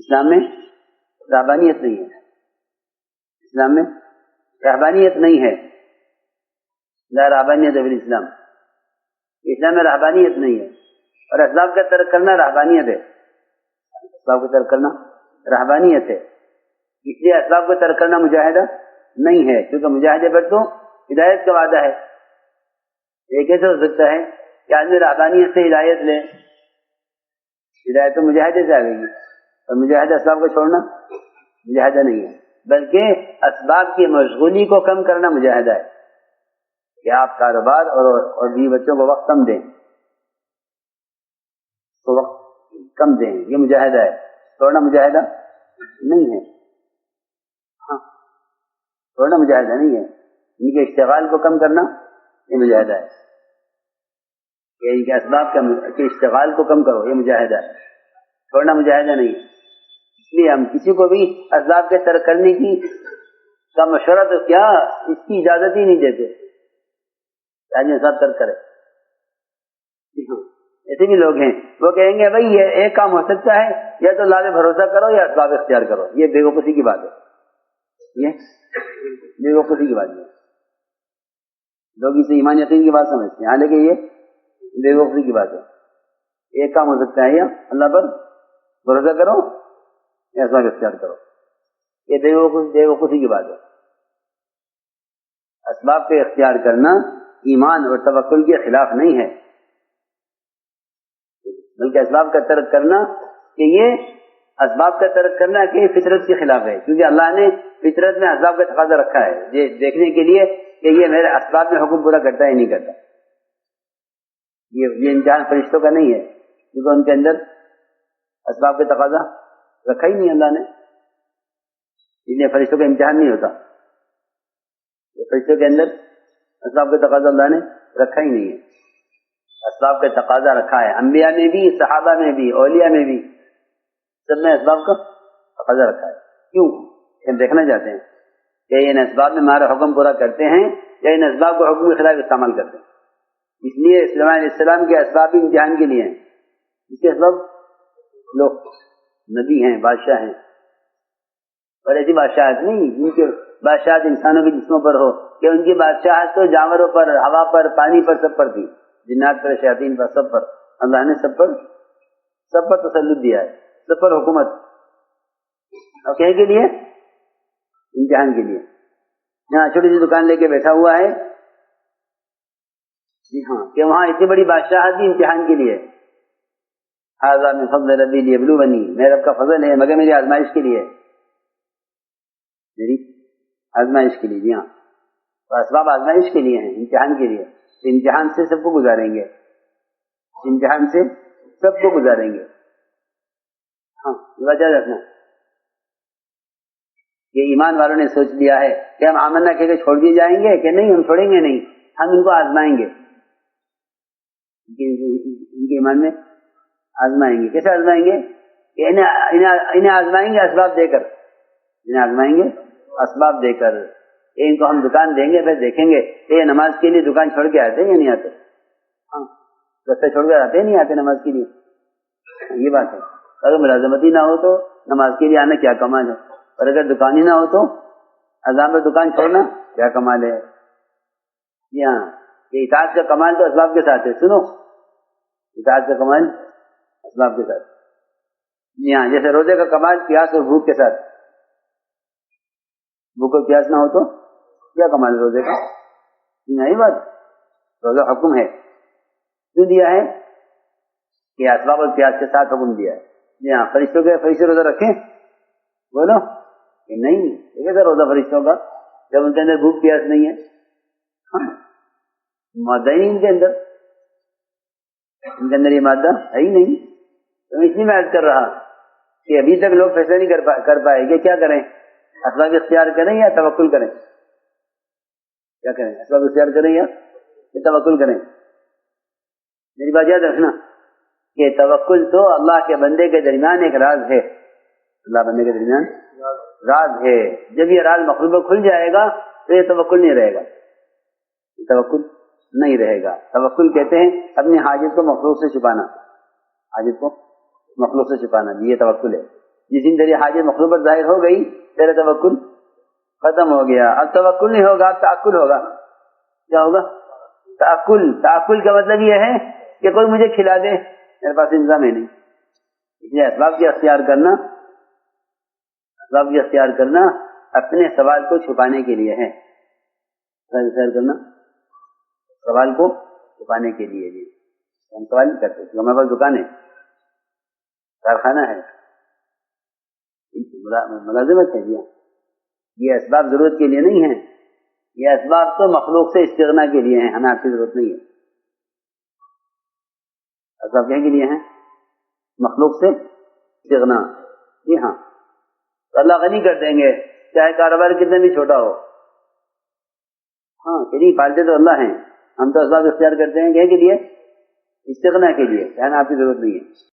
اسلام میں رہبانیت نہیں ہے، اسلام میں رہبانیت نہیں ہے، لا رہبانیت فی الاسلام، اسلام میں رہبانیت نہیں ہے، اور اسباب کا ترک کرنا رہبانیت ہے، اسباب کا ترک کرنا رہبانیت ہے، اس لیے اسباب کا ترک کرنا مجاہدہ نہیں ہے، کیونکہ مجاہدے پر تو ہدایت کا وعدہ ہے۔ یہ کیسے ہو سکتا ہے کہ آدمی رہبانیت سے ہدایت لے؟ ہدایت تو مجاہدے سے آ گئی، اور مجاہدہ اسباب کو چھوڑنا مجاہدہ نہیں ہے، بلکہ اسباب کی مشغولی کو کم کرنا مجاہدہ ہے، کہ آپ کاروبار اور بیوی بچوں کو وقت کم دیں، تو وقت کم دیں، یہ مجاہدہ ہے، چھوڑنا مجاہدہ نہیں ہے۔ ہاں، چھوڑنا مجاہدہ نہیں ہے، ان کے اشتغال کو کم کرنا یہ مجاہدہ ہے، کہ ان کے اسباب کے اشتغال کو کم کرو، یہ مجاہدہ ہے، چھوڑنا مجاہدہ نہیں ہے۔ اس لیے ہم کسی کو بھی اسباب کے ترک کرنے کی کا مشورہ تو کیا، اس کی اجازت ہی نہیں دیتے، آدمی اسباب ترک کرے۔ ایسے بھی لوگ ہیں وہ کہیں گے بھائی یہ ایک کام ہو سکتا ہے، یا تو اللہ پہ بھروسہ کرو یا اسباب اختیار کرو، یہ بیوقوفی کی بات ہے، یہ بیوقوفی کی بات ہے، لوگ اسے ایمان یقین کی بات سمجھتے ہیں، حالانکہ یہ بیوقوفی کی بات ہے۔ ایک کام ہو سکتا ہے، یا اللہ پر بھروسہ کرو یا اسباب اختیار کرو، یہ بیوقوفی کی بات ہے۔ اسباب پہ اختیار کرنا ایمان اور توکل کے خلاف نہیں ہے، بلکہ اسباب کا ترک کرنا کہ یہ اسباب کا ترک کرنا کہ فطرت کے خلاف ہے، کیونکہ اللہ نے فطرت میں اسباب کا تقاضا رکھا ہے یہ دیکھنے کے لیے کہ یہ میرے اسباب میں حکم پورا کرتا ہے نہیں کرتا۔ یہ امتحان فرشتوں کا نہیں ہے، کیونکہ ان کے اندر اسباب کا تقاضا رکھا ہی نہیں اللہ نے، اس لیے فرشتوں کا امتحان نہیں ہوتا، فرشتوں کے اندر اسباب کا تقاضا اللہ نے رکھا ہی نہیں ہے، اسباب کا تقاضا رکھا ہے، انبیاء میں بھی، صحابہ میں بھی، اولیاء میں بھی، سب میں اسباب کا تقاضا رکھا ہے۔ کیوں؟ ہم دیکھنا چاہتے ہیں کہ ان اسباب میں ہمارا حکم پورا کرتے ہیں یا ان اسباب کو حکم کے خلاف استعمال کرتے ہیں۔ اس لیے سلیمان علیہ السلام کے اسباب بھی امتحان کے لیے ہیں، اس کے سبب لوگ نبی ہیں، بادشاہ ہیں، اور ایسی بادشاہت نہیں جن کے بادشاہت انسانوں کے جسموں پر ہو، کہ ان کی بادشاہت تو جانوروں پر، ہوا پر، پانی پر، سب پر تھی، جنات پر، شیاطین پر، سب پر، اللہ نے سب پر تسلط دیا ہے، سب پر حکومت، اور کہیں کے لیے امتحان کے لیے۔ یہاں چھوٹی سی دکان لے کے بیٹھا ہوا ہے، جی ہاں، کہ وہاں اتنی بڑی بادشاہت بھی امتحان کے لیے، ھذا من فضل ربی لیبلونی، میرے رب کا فضل ہے مگر میری آزمائش کے لیے، میری آزمائش کے لیے، جی ہاں، تو اسباب آزمائش کے لیے ہیں، امتحان کے لیے، امتحان سے سب کو گزاریں گے، امتحان سے سب کو گزاریں گے۔ ہاں، وجہ رکھنا یہ ایمان والوں نے سوچ لیا ہے کہ ہم آمنا کہہ کے چھوڑ دیے جائیں گے کہ نہیں، ہم چھوڑیں گے نہیں، ہم ان کو آزمائیں گے، ان کے ایمان میں آزمائیں گے۔ کیسے آزمائیں گے؟ کہ انہیں آزمائیں گے اسباب دے کر، انہیں آزمائیں گے اسباب دے کر، ان کو ہم دکان دیں گے، پھر دیکھیں گے کہ یہ نماز کے لیے دکان چھوڑ کے آتے ہیں یا نہیں آتے، ہاں رستہ چھوڑ کے آتے ہیں نہیں آتے نماز کے لیے، یہ بات ہے۔ اگر ملازمت ہی نہ ہو تو نماز کے لیے آنا کیا کمال ہے، اور اگر دکان ہی نہ ہو تو اذان پر دکان چھوڑنا کیا کمال ہے۔ جی ہاں، یہ اطاعت کا کمال تو اسباب کے ساتھ ہے، سنو، اطاعت کا کمال اسباب کے ساتھ، جی ہاں، جیسے روزے کا کمال پیاس اور بھوک کے ساتھ، بھوک اور پیاس نہ ہو تو کیا کمال ہے روزے کا، نہیں بات، روزہ حکم ہے، کیوں دیا ہے کہ اسباب اور پیاس کے ساتھ حکم دیا ہے۔ جی ہاں، فرشتے روزہ رکھیں، بولو کہ نہیں، یہ کیسا روزہ فرشتوں کا جب ان کے اندر بھوک پیاس نہیں ہے، ہاں مادہ ہی نہیں ان کے اندر یہ مادہ ہے ہی نہیں۔ تو اس لیے میں عرض کر رہا کہ ابھی تک لوگ فیصلہ نہیں کر پائے کہ کیا کریں، اسباب اختیار کریں یا توکل کریں، کیا کریں، اسباب اختیار کریں یا توکل کریں۔ میری بات یاد رکھنا کہ توکل تو اللہ کے بندے کے درمیان ایک راز ہے، اللہ بندے کے درمیان راز ہے، جب یہ راز مخلوق کو کھل جائے گا تو یہ توکل نہیں رہے گا، توکل نہیں رہے گا۔ توکل کہتے ہیں اپنی حاجت کو مخلوق سے چھپانا، حاجت کو مخلوق سے چھپانا، یہ توکل ہے۔ جس دن تیری حاجت مخلوق پر ظاہر ہو گئی تیرا توکل ختم ہو گیا. اب توکل نہیں ہوگا, اب تعقل ہوگا. کیا ہوگا؟ تعقل. تعقل کا مطلب یہ ہے کہ کوئی مجھے کھلا دے, میرے پاس انتظام ہے نہیں. اس لیے اسباب کی اختیار کرنا, اسباب کی اختیار کرنا اپنے سوال کو چھپانے کے لیے ہے. اختیار کرنا سوال کو چھپانے کے لیے بھی. ہم سوال نہیں کرتے, ہمارے پاس دکان ہے, کارخانہ ہے, ملازمت ہے. یہ اسباب ضرورت کے لیے نہیں ہے, یہ اسباب تو مخلوق سے استغنا کے لیے ہیں, ہمیں آپ کی ضرورت نہیں ہے. اسباب کیا کے لیے ہیں؟ مخلوق سے استغنا. جی ہاں, تو اللہ غنی کر دیں گے چاہے کاروبار کتنا بھی چھوٹا ہو. ہاں کہ نہیں, پالتے تو اللہ ہیں, ہم تو اسباب اختیار کرتے ہیں کہ لیے استغنا کے لیے, کہنا آپ کی ضرورت نہیں ہے.